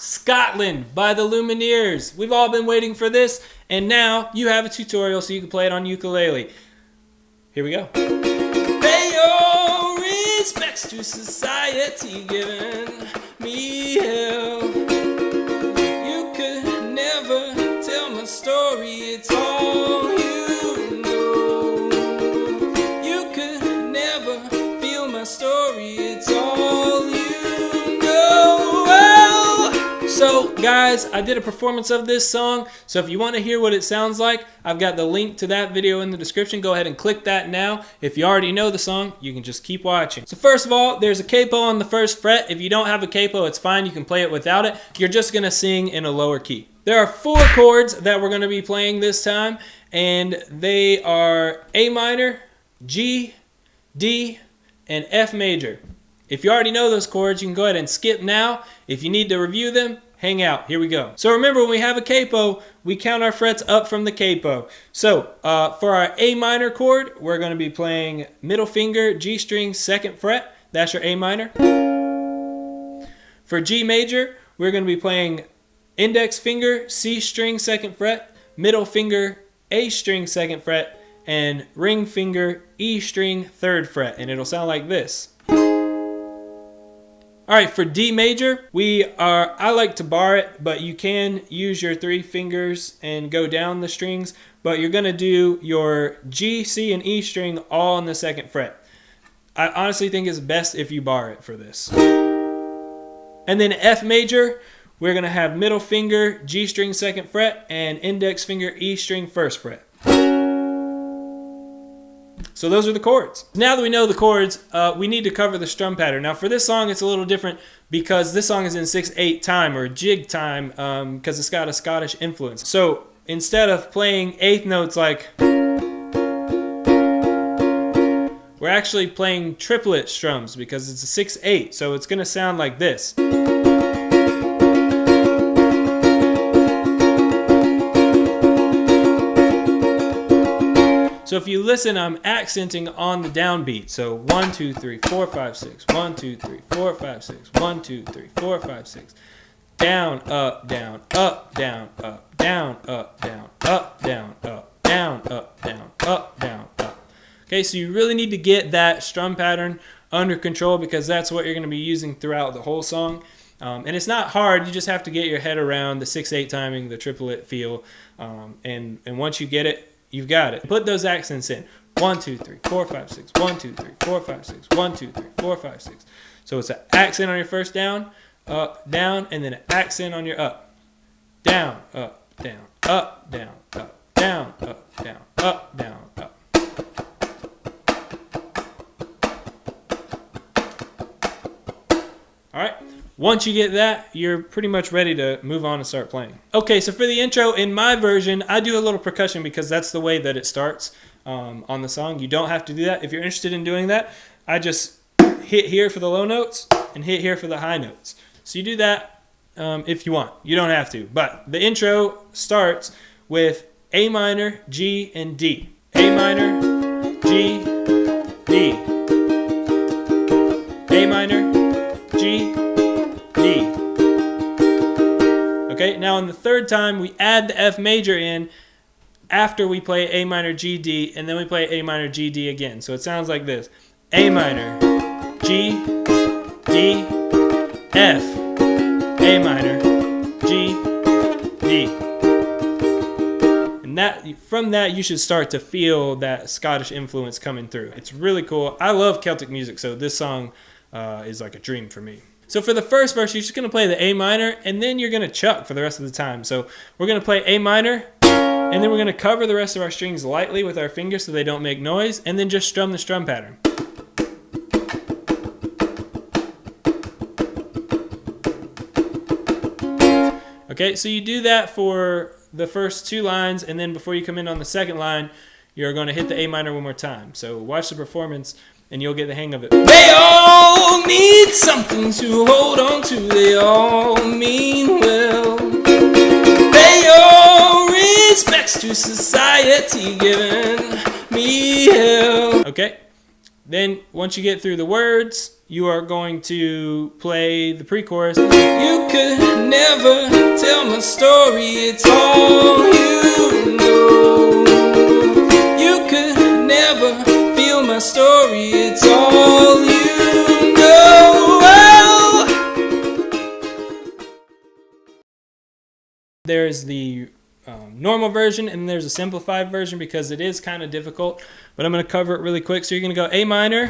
Scotland by the Lumineers. We've all been waiting for this, and now you have a tutorial so you can play it on ukulele. Here we go. Pay your respects to society, giving me help. You could never tell my story, it's all you know. You could never feel my story, it's all you know. Well, so guys, I did a performance of this song, so if you want to hear what it sounds like, I've got the link to that video in the description. Go ahead and click that now. If you already know the song, you can just keep watching. So first of all, there's a capo on the first fret. If you don't have a capo, it's fine. You can play it without it. You're just going to sing in a lower key. There are 4 chords that we're going to be playing this time, and they are A minor, G, D, and F major. If you already know those chords, you can go ahead and skip now. If you need to review them, hang out. Here we go. So remember, when we have a capo, we count our frets up from the capo. So for our A minor chord, we're going to be playing middle finger, G string, 2nd fret. That's your A minor. For G major, we're going to be playing index finger, C string, 2nd fret, middle finger, A string, 2nd fret, and ring finger, E string, 3rd fret. And it'll sound like this. Alright, for D major, I like to bar it, but you can use your 3 fingers and go down the strings, but you're going to do your G, C, and E string all on the 2nd fret. I honestly think it's best if you bar it for this. And then F major, we're going to have middle finger, G string, 2nd fret, and index finger, E string, 1st fret. So those are the chords. Now that we know the chords, we need to cover the strum pattern. Now for this song, it's a little different because this song is in 6/8 time or jig time because it's got a Scottish influence. So instead of playing 8th notes like, we're actually playing triplet strums because it's a 6/8. So it's going to sound like this. So if you listen, I'm accenting on the downbeat. So 1, 2, 3, 4, 5, 6. 1, 2, 3, 4, 5, 6. 1, 2, 3, 4, 5, 6. Down, up, down, up, down, up, down, up, down, up, down, up, down, up, down, up, down, up. Okay, so you really need to get that strum pattern under control because that's what you're going to be using throughout the whole song. And it's not hard. You just have to get your head around the 6/8 timing, the triplet feel, and once you get it, you've got it. Put those accents in. 1, 2, 3, 4, 5, 6. 1, 2, 3, 4, 5, 6. 1, 2, 3, 4, 5, 6. So it's an accent on your first down, up, down, and then an accent on your up. Down, up, down, up, down, up, down, up, down, up, down, up. All right. Once you get that, you're pretty much ready to move on and start playing. Okay, so for the intro, in my version, I do a little percussion because that's the way that it starts on the song. You don't have to do that. If you're interested in doing that, I just hit here for the low notes and hit here for the high notes. So you do that if you want. You don't have to. But the intro starts with A minor, G, and D. A minor, G, D. A minor, G, D. Okay, now on the 3rd time, we add the F major in after we play A minor, G, D, and then we play A minor, G, D again. So it sounds like this. A minor, G, D, F, A minor, G, D. And from that, you should start to feel that Scottish influence coming through. It's really cool. I love Celtic music, so this song is like a dream for me. So for the first verse, you're just going to play the A minor, and then you're going to chuck for the rest of the time. So we're going to play A minor, and then we're going to cover the rest of our strings lightly with our fingers so they don't make noise, and then just strum the strum pattern. Okay, so you do that for the first 2 lines, and then before you come in on the 2nd line, you're going to hit the A minor one more time. So watch the performance, and you'll get the hang of it. They all need something to hold on to. They all mean well. Pay your respects to society, giving me hell. Okay. Then once you get through the words, you are going to play the pre-chorus. You could never story, it's all you know. You could never feel my story, it's all you know. Well, there's the normal version and there's a simplified version because it is kind of difficult, but I'm going to cover it really quick. So you're going to go A minor,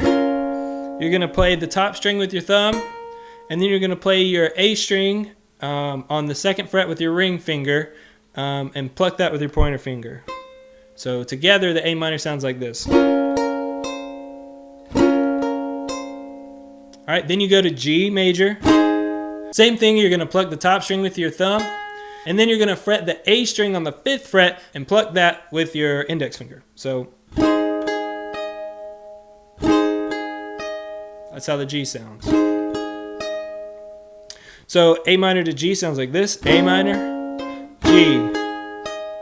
you're going to play the top string with your thumb, and then you're going to play your A string on the second fret with your ring finger, and pluck that with your pointer finger. So together the A minor sounds like this. Alright, then you go to G major. Same thing, you're going to pluck the top string with your thumb, and then you're going to fret the A string on the 5th fret and pluck that with your index finger. So that's how the G sounds. So A minor to G sounds like this. A minor, G.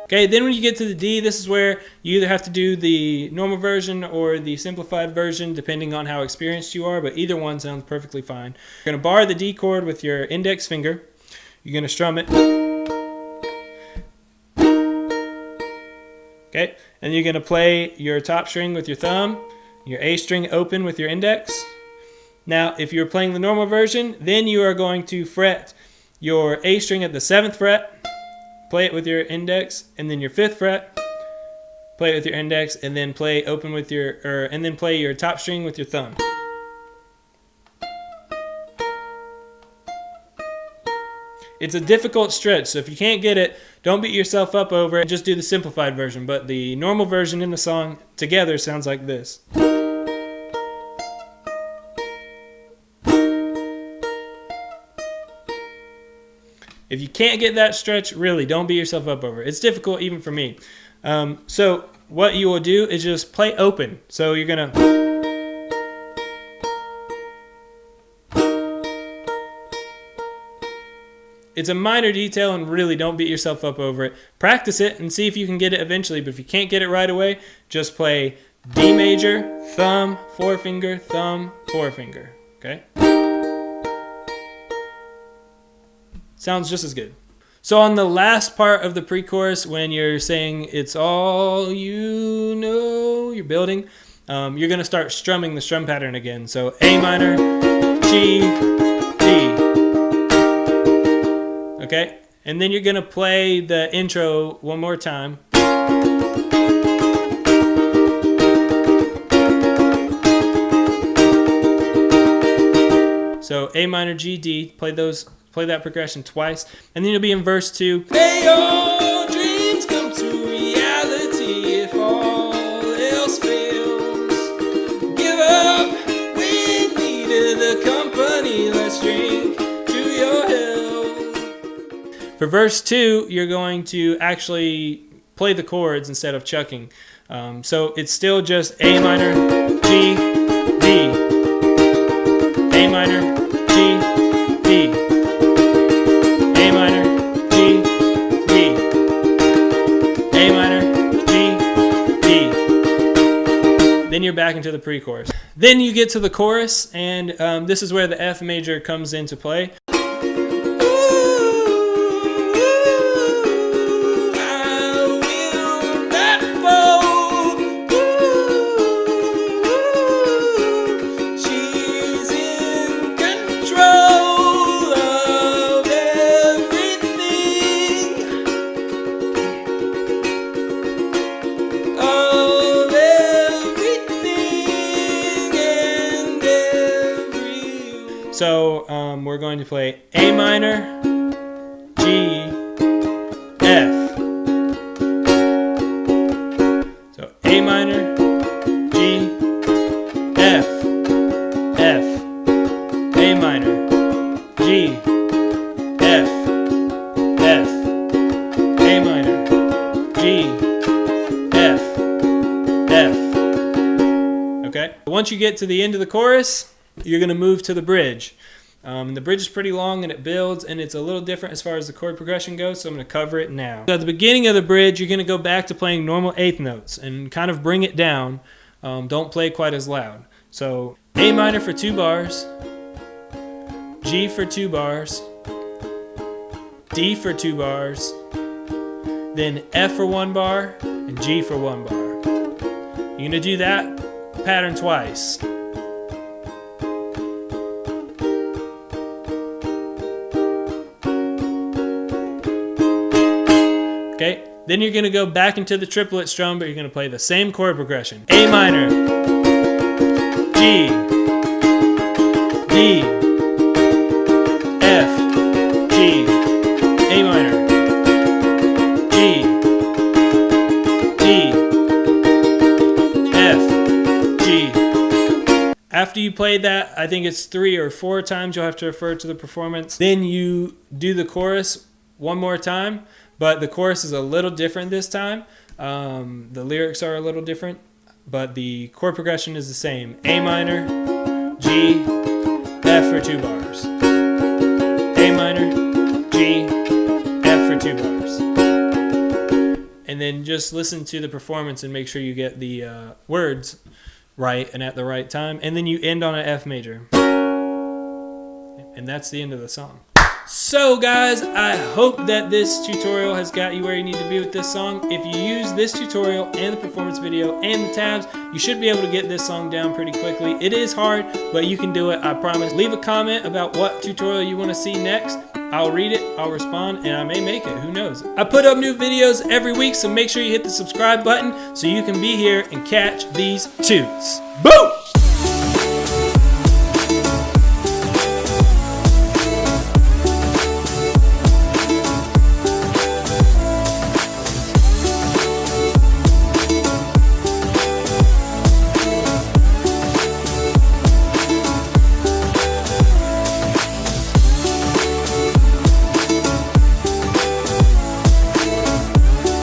Okay, then when you get to the D, this is where you either have to do the normal version or the simplified version, depending on how experienced you are, but either one sounds perfectly fine. You're going to bar the D chord with your index finger. You're going to strum it. Okay, and you're going to play your top string with your thumb, your A string open with your index. Now, if you're playing the normal version, then you are going to fret your A string at the 7th fret, play it with your index, and then your 5th fret, play it with your index, and then play open with your, and then play your top string with your thumb. It's a difficult stretch, so if you can't get it, don't beat yourself up over it. Just do the simplified version, but the normal version in the song together sounds like this. If you can't get that stretch, really, don't beat yourself up over it. It's difficult even for me. So what you will do is just play open. So you're going to... It's a minor detail, and really don't beat yourself up over it. Practice it and see if you can get it eventually, but if you can't get it right away, just play D major, thumb, forefinger, thumb, forefinger. Okay? Sounds just as good. So on the last part of the pre-chorus, when you're saying it's all you know, you're building, you're going to start strumming the strum pattern again. So A minor, G, D. Okay? And then you're going to play the intro one more time. So A minor, G, D, play that progression twice, and then you'll be in verse 2. May your dreams come to reality if all else fails. Give up, we needed the company, let's drink to your health. For verse 2, you're going to actually play the chords instead of chucking. So it's still just A minor, G, D. A minor, G, D. A minor, G, D. A minor, G, D. Then you're back into the pre-chorus. Then you get to the chorus, and this is where the F major comes into play. So we're going to play A minor, G, F. So A minor, G, F, F. A minor, G, F, F. A minor, G, F, F. Okay? Once you get to the end of the chorus, you're going to move to the bridge. The bridge is pretty long and it builds, and it's a little different as far as the chord progression goes, so I'm going to cover it now. So at the beginning of the bridge, you're going to go back to playing normal eighth notes and kind of bring it down. Don't play quite as loud. So A minor for 2 bars, G for 2 bars, D D for 2 bars, then F for 1 bar, and G for 1 bar. You're going to do that pattern twice. Okay, then you're going to go back into the triplet strum, but you're going to play the same chord progression. A minor, G, D, F, G, A minor, G, D, F, G. After you play that, I think it's 3 or 4 times, you'll have to refer to the performance. Then you do the chorus one more time, but the chorus is a little different this time. The lyrics are a little different, but the chord progression is the same. A minor, G, F for 2 bars. A minor, G, F for 2 bars. And then just listen to the performance and make sure you get the words right and at the right time. And then you end on an F major. And that's the end of the song. So guys, I hope that this tutorial has got you where you need to be with this song. If you use this tutorial and the performance video and the tabs, you should be able to get this song down pretty quickly. It is hard, but you can do it, I promise. Leave a comment about what tutorial you want to see next. I'll read it, I'll respond, and I may make it, who knows. I put up new videos every week, so make sure you hit the subscribe button so you can be here and catch these tunes. Boom!